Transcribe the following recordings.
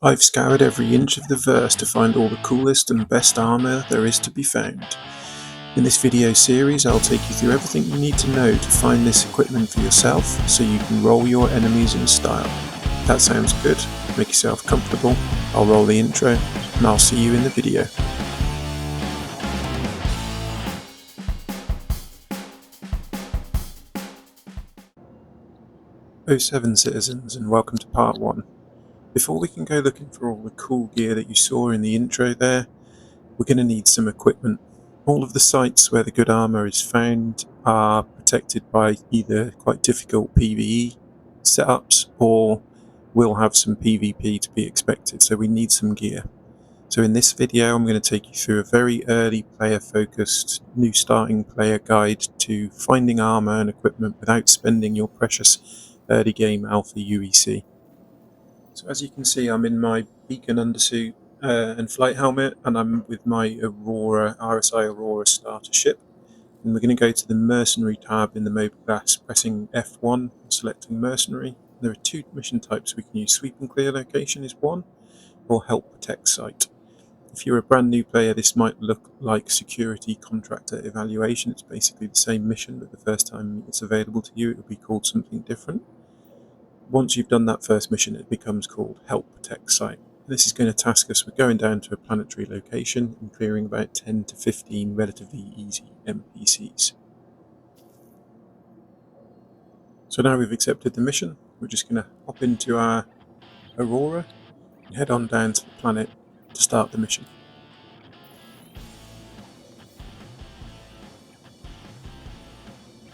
I've scoured every inch of the verse to find all the coolest and best armour there is to be found. In this video series I'll take you through everything you need to know to find this equipment for yourself so you can roll your enemies in style. If that sounds good, make yourself comfortable, I'll roll the intro and I'll see you in the video. '07 citizens, and welcome to part 1. Before we can go looking for all the cool gear that you saw in the intro there, we're going to need some equipment. All of the sites where the good armour is found are protected by either quite difficult PvE setups or will have some PvP to be expected, so we need some gear. So in this video I'm going to take you through a very early player focused new starting player guide to finding armour and equipment without spending your precious early game alpha UEC. So as you can see, I'm in my beacon undersuit and flight helmet, and I'm with my Aurora, RSI Aurora starter ship. And we're going to go to the mercenary tab in the mobile class, pressing F1 and selecting mercenary. There are two mission types we can use. Sweep and clear location is one, or help protect site. If you're a brand new player, this might look like security contractor evaluation. It's basically the same mission, but the first time it's available to you, it will be called something different. Once you've done that first mission, it becomes called Help Protect Site. This is going to task us with going down to a planetary location and clearing about 10 to 15 relatively easy NPCs. So now we've accepted the mission, we're just going to hop into our Aurora and head on down to the planet to start the mission.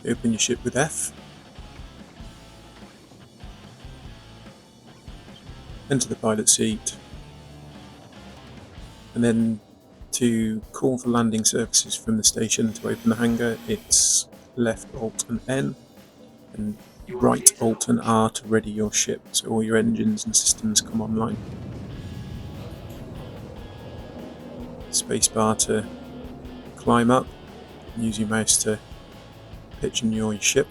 Open your ship with F. Enter the pilot seat, and then to call for landing services from the station to open the hangar, it's left Alt and N, and right Alt and R to ready your ship so all your engines and systems come online. Spacebar to climb up, use your mouse to pitch and yaw your ship.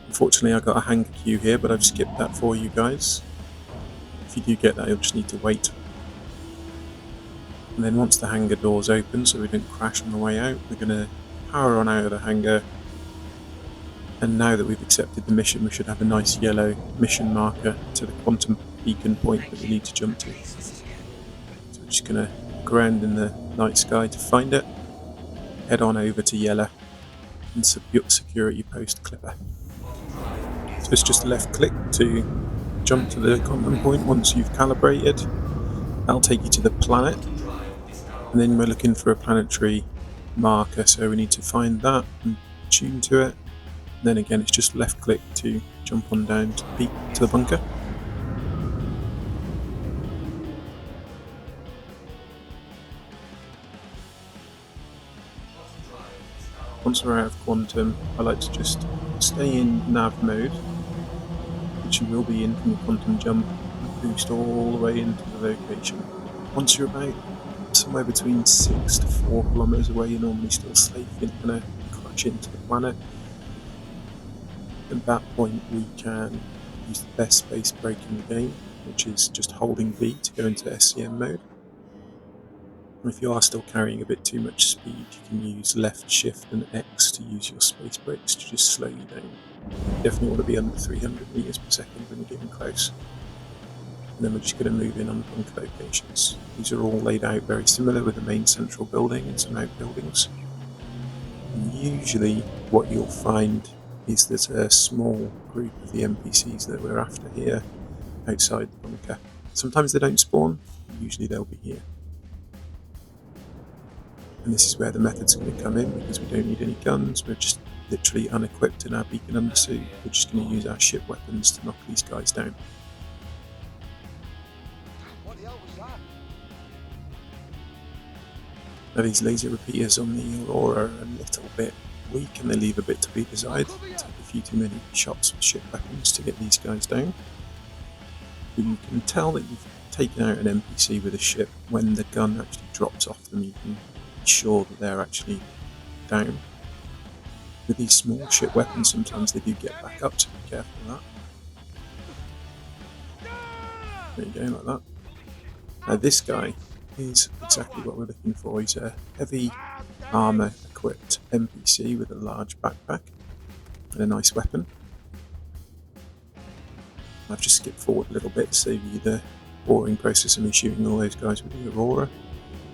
Unfortunately I got a hangar queue here, but I've skipped that for you guys. If you do get that, you'll just need to wait. And then once the hangar doors open, so we don't crash on the way out, we're going to power on out of the hangar. And now that we've accepted the mission, we should have a nice yellow mission marker to the quantum beacon point that we need to jump to. So we're just going to look around in the night sky to find it, head on over to yellow and security post Clipper. So it's just a left click to jump to the quantum point once you've calibrated. That'll take you to the planet, and then we're looking for a planetary marker, so we need to find that and tune to it. And then again, it's just left click to jump on down to the bunker. Once we're out of quantum, I like to just stay in nav mode, which you will be in from the quantum jump, and boost all the way into the location. Once you're about somewhere between 6 to 4 kilometers away, you're normally still safe. You're not going to crash into the planet. At that point, we can use the best space break in the game, which is just holding V to go into SCM mode. And if you are still carrying a bit too much speed, you can use left shift and X to use your space brakes to just slow you down. You definitely want to be under 300 meters per second when you're getting close. And then we're just going to move in on bunker locations. These are all laid out very similar, with the main central building and some outbuildings. And usually what you'll find is there's a small group of the NPCs that we're after here outside the bunker. Sometimes they don't spawn, usually they'll be here. And this is where the method's going to come in, because we don't need any guns, we're just literally unequipped in our beacon undersuit. We're just going to use our ship weapons to knock these guys down. Now these laser repeaters on the Aurora are a little bit weak and they leave a bit to be desired. Take a few too many shots with ship weapons to get these guys down. You can tell that you've taken out an NPC with a ship when the gun actually drops off them. You can be sure that they're actually down. With these small ship weapons, sometimes they do get back up, so be careful of that. There you go, like that. Now this guy is exactly what we're looking for. He's a heavy armour equipped NPC with a large backpack and a nice weapon. I've just skipped forward a little bit to save you the boring process of me shooting all those guys with the Aurora.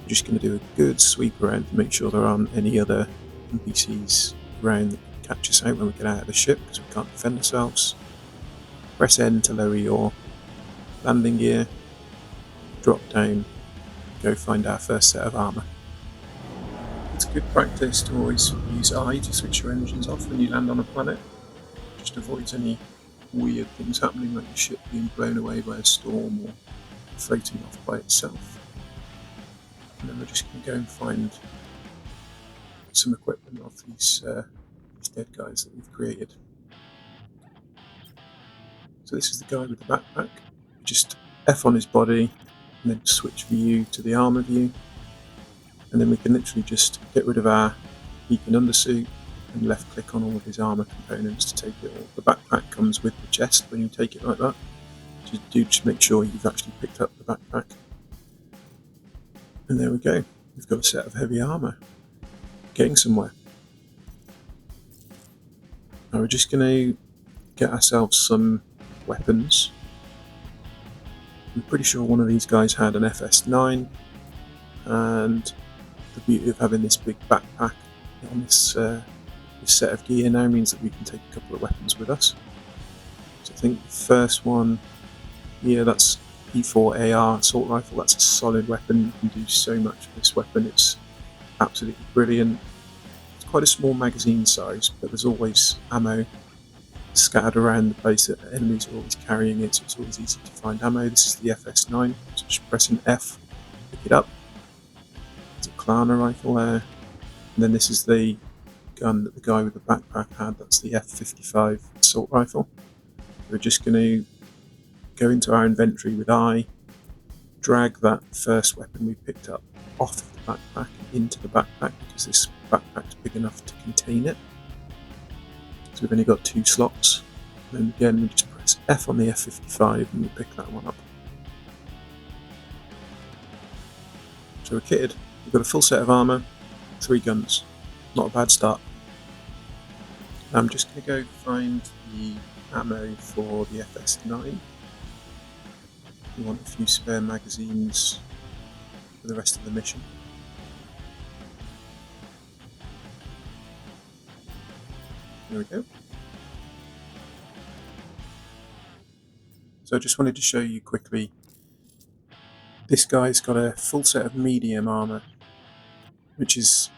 I'm just going to do a good sweep around to make sure there aren't any other NPCs around that can catch us out when we get out of the ship, because we can't defend ourselves. Press N to lower your landing gear, drop down, go find our first set of armour. It's good practice to always use I to switch your engines off when you land on a planet. Just avoids any weird things happening, like your ship being blown away by a storm or floating off by itself. And then we're just going to go and find some equipment off these dead guys that we've created. So this is the guy with the backpack. Just F on his body and then switch view to the armour view. And then we can literally just get rid of our beacon undersuit and left click on all of his armour components to take it all. The backpack comes with the chest when you take it like that. Just make sure you've actually picked up the backpack. And there we go. We've got a set of heavy armour. Getting somewhere. Now we're just going to get ourselves some weapons. I'm pretty sure one of these guys had an FS9, and the beauty of having this big backpack on this set of gear now means that we can take a couple of weapons with us. So I think the first one, yeah, that's P4 AR assault rifle. That's a solid weapon. You can do so much with this weapon. It's absolutely brilliant. It's quite a small magazine size, but there's always ammo scattered around the place that enemies are always carrying it, so it's always easy to find ammo. This is the FS9, so just pressing F, pick it up. There's a Klana rifle there, and then this is the gun that the guy with the backpack had. That's the F55 assault rifle. We're just going to go into our inventory with I, drag that first weapon we picked up off of the backpack and into the backpack, because this backpack's big enough to contain it. So we've only got 2 slots. And then again, we just press F on the F55 and we pick that one up. So we're kitted. We've got a full set of armour, 3 guns. Not a bad start. I'm just going to go find the ammo for the FS9. We want a few spare magazines for the rest of the mission. There we go. So I just wanted to show you quickly, this guy's got a full set of medium armour, which is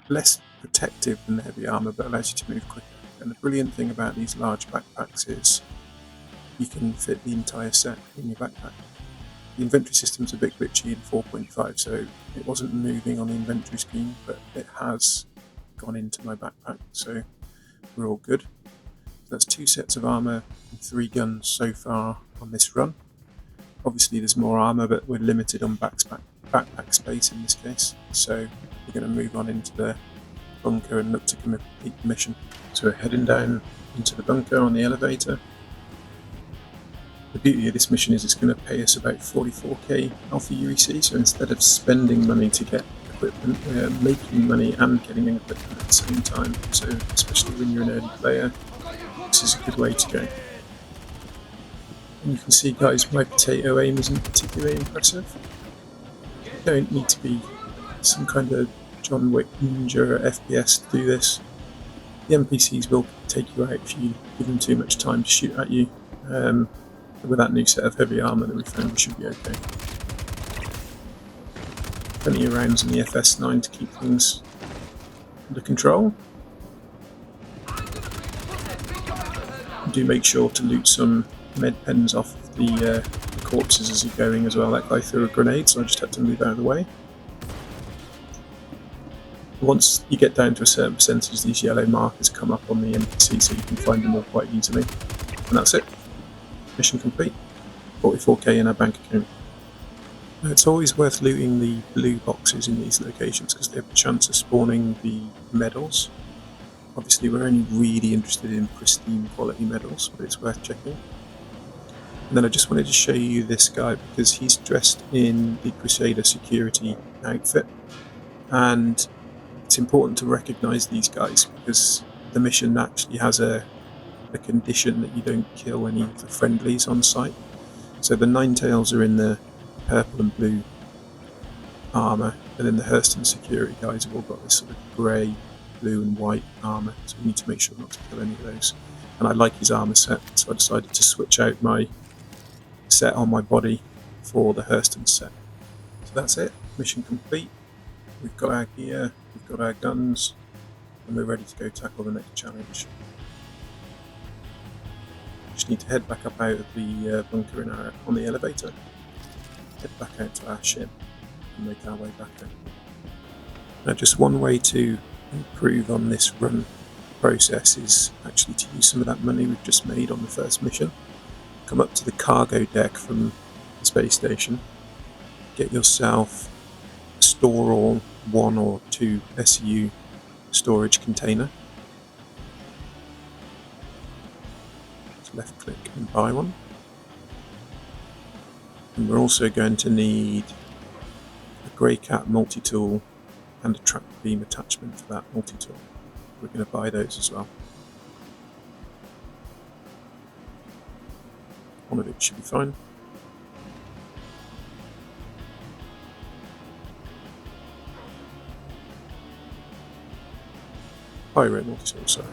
less protective than the heavy armour but allows you to move quicker. And the brilliant thing about these large backpacks is you can fit the entire set in your backpack. The inventory system's a bit glitchy in 4.5, so it wasn't moving on the inventory screen, but it has gone into my backpack, so we're all good. So that's 2 sets of armour and 3 guns so far on this run. Obviously there's more armour, but we're limited on backpack space in this case, so we're going to move on into the bunker and look to complete the mission. So we're heading down into the bunker on the elevator. The beauty of this mission is it's going to pay us about 44k Alpha UEC, so instead of spending money to get equipment, we're making money and getting equipment at the same time. So especially when you're an early player, this is a good way to go. And you can see, guys, my potato aim isn't particularly impressive. You don't need to be some kind of John Wick ninja FPS to do this. The NPCs will take you out if you give them too much time to shoot at you. With that new set of heavy armour that we found, we should be okay. Plenty of rounds in the FS9 to keep things under control. Do make sure to loot some med pens off of the corpses as you're going as well. That guy threw a grenade, so I just had to move out of the way. Once you get down to a certain percentage, these yellow markers come up on the NPC, so you can find them all quite easily. And that's it. Mission complete. 44k in our bank account. It's always worth looting the blue boxes in these locations because they have a chance of spawning the medals. Obviously we're only really interested in pristine quality medals, but it's worth checking. And then I just wanted to show you this guy because he's dressed in the Crusader security outfit, and it's important to recognize these guys because the mission actually has a condition that you don't kill any of the friendlies on site. So the Ninetails are in the purple and blue armour, and then the Hurston security guys have all got this sort of grey, blue and white armour, so we need to make sure not to kill any of those. And I like his armour set, so I decided to switch out my set on my body for the Hurston set. So that's it, mission complete. We've got our gear, we've got our guns, and we're ready to go tackle the next challenge. Just need to head back up out of the bunker on the elevator, head back out to our ship, and make our way back out. Now, just one way to improve on this run process is actually to use some of that money we've just made on the first mission. Come up to the cargo deck from the space station, get yourself a store all 1 or 2 SU storage container. Just left click and buy one. And we're also going to need a grey cat multi-tool and a tractor beam attachment for that multi-tool. We're going to buy those as well. One of it should be fine. Pyro multi-tool, sorry.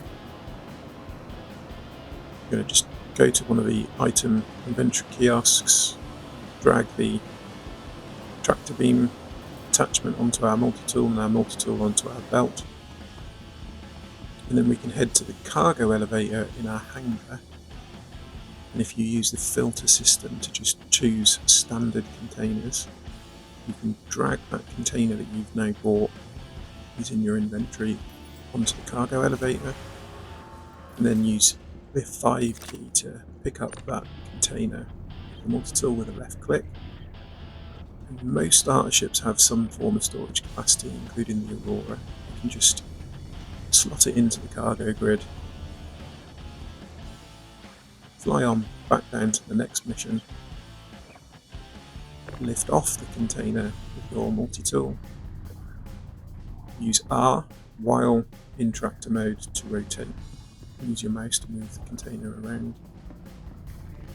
I'm going to just go to one of the item inventory kiosks, drag the tractor beam attachment onto our multi-tool and our multi-tool onto our belt, and then we can head to the cargo elevator in our hangar. And if you use the filter system to just choose standard containers, you can drag that container that you've now bought using your inventory onto the cargo elevator, and then use the 5 key to pick up that container, the multi-tool with a left click. And most starter ships have some form of storage capacity, including the Aurora. You can just slot it into the cargo grid, fly on back down to the next mission, lift off the container with your multi-tool, use R while in tractor mode to rotate, use your mouse to move the container around,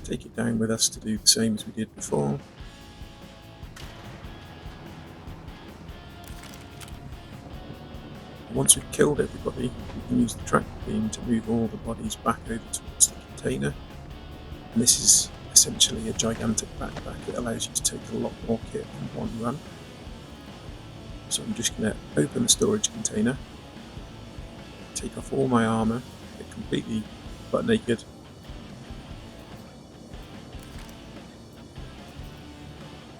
take it down with us to do the same as we did before. Once we've killed everybody, we can use the tractor beam to move all the bodies back over towards the container. And this is essentially a gigantic backpack. It allows you to take a lot more kit in one run. So I'm just going to open the storage container, take off all my armour, get completely butt naked,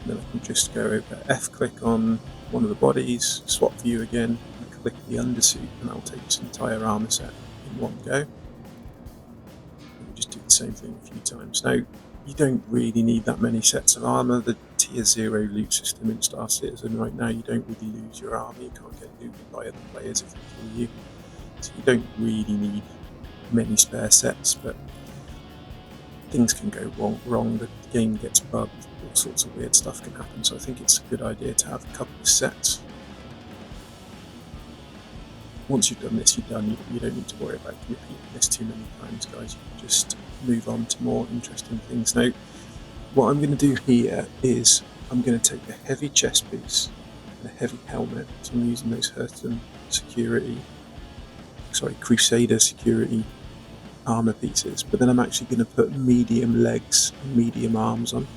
and then I can just go over F click on one of the bodies, swap view again, and click the undersuit, and that'll take this entire armour set in one go. And we just do the same thing a few times. Now, you don't really need that many sets of armour. The tier 0 loot system in Star Citizen right now, you don't really lose your armour, you can't get looted by other players if they kill you. So you don't really need many spare sets, but things can go wrong. The game gets bugged, all sorts of weird stuff can happen, so I think it's a good idea to have a couple of sets. Once you've done this, you're done. You don't need to worry about repeating this too many times, guys. You can just move on to more interesting things. Now, what I'm going to do here is I'm going to take a heavy chest piece and a heavy helmet, so I'm using those Crusader security armour pieces, but then I'm actually going to put medium legs and medium arms on,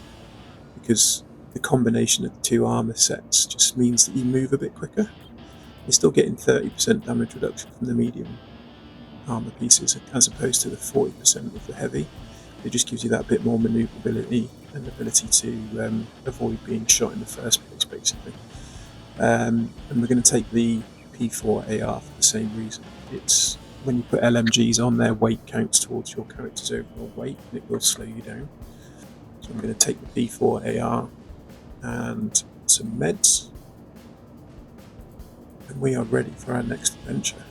because the combination of the 2 armour sets just means that you move a bit quicker. You're still getting 30% damage reduction from the medium armour pieces as opposed to the 40% with the heavy. It just gives you that bit more manoeuvrability and ability to avoid being shot in the first place, basically. And we're going to take the P4 AR for the same reason. It's when you put LMGs on, their weight counts towards your character's overall weight, and it will slow you down. So I'm going to take the P4 AR and some meds, and we are ready for our next adventure.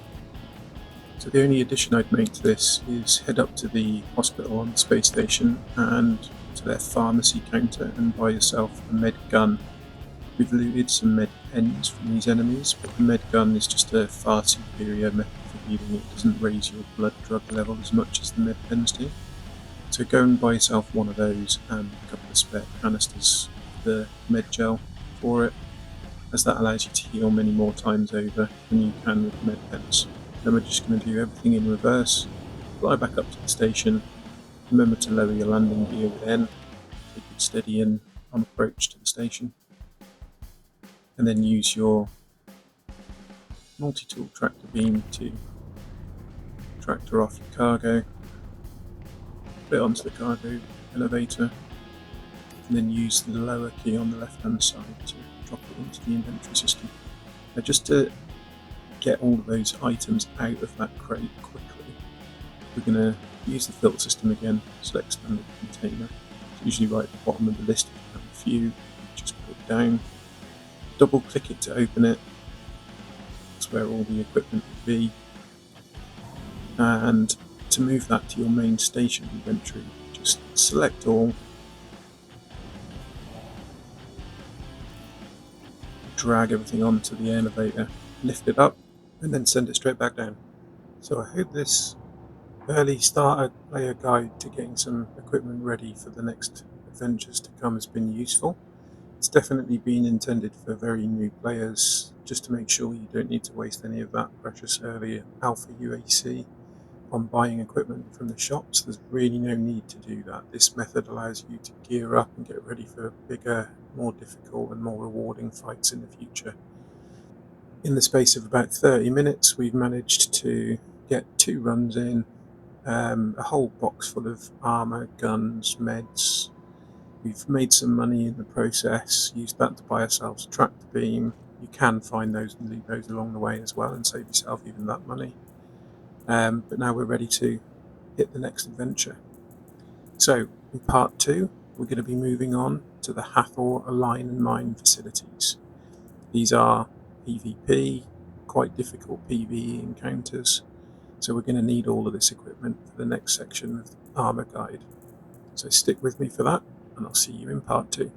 So the only addition I'd make to this is head up to the hospital on the space station and to their pharmacy counter and buy yourself a med gun. We've looted some med pens from these enemies, but the med gun is just a far superior method for healing. It doesn't raise your blood drug level as much as the med pens do. So go and buy yourself one of those and a couple of spare canisters of the med gel for it, as that allows you to heal many more times over than you can with med pens. Then we're just going to do everything in reverse, fly back up to the station, remember to lower your landing gear with N, take it steady in on approach to the station, and then use your multi-tool tractor beam to tractor off your cargo, put it onto the cargo elevator, and then use the lower key on the left hand side to drop it into the inventory system. Now, just to get all of those items out of that crate quickly, we're going to use the filter system again, select standard container. It's usually right at the bottom of the list. If you have a few, just put it down, double click it to open it. That's where all the equipment would be. And to move that to your main station inventory, just select all, drag everything onto the elevator, lift it up, and then send it straight back down. So I hope this early starter player guide to getting some equipment ready for the next adventures to come has been useful. It's definitely been intended for very new players, just to make sure you don't need to waste any of that precious early alpha UAC on buying equipment from the shops. There's really no need to do that. This method allows you to gear up and get ready for bigger, more difficult and more rewarding fights in the future. In the space of about 30 minutes, we've managed to get 2 runs in, a whole box full of armour, guns, meds. We've made some money in the process, used that to buy ourselves a tractor beam. You can find those and loot those along the way as well and save yourself even that money. But now we're ready to hit the next adventure. So in part 2, we're going to be moving on to the Hathor Align and Mine facilities. These are PvP, quite difficult PvE encounters, so we're going to need all of this equipment for the next section of the Armour guide. So stick with me for that, and I'll see you in part 2.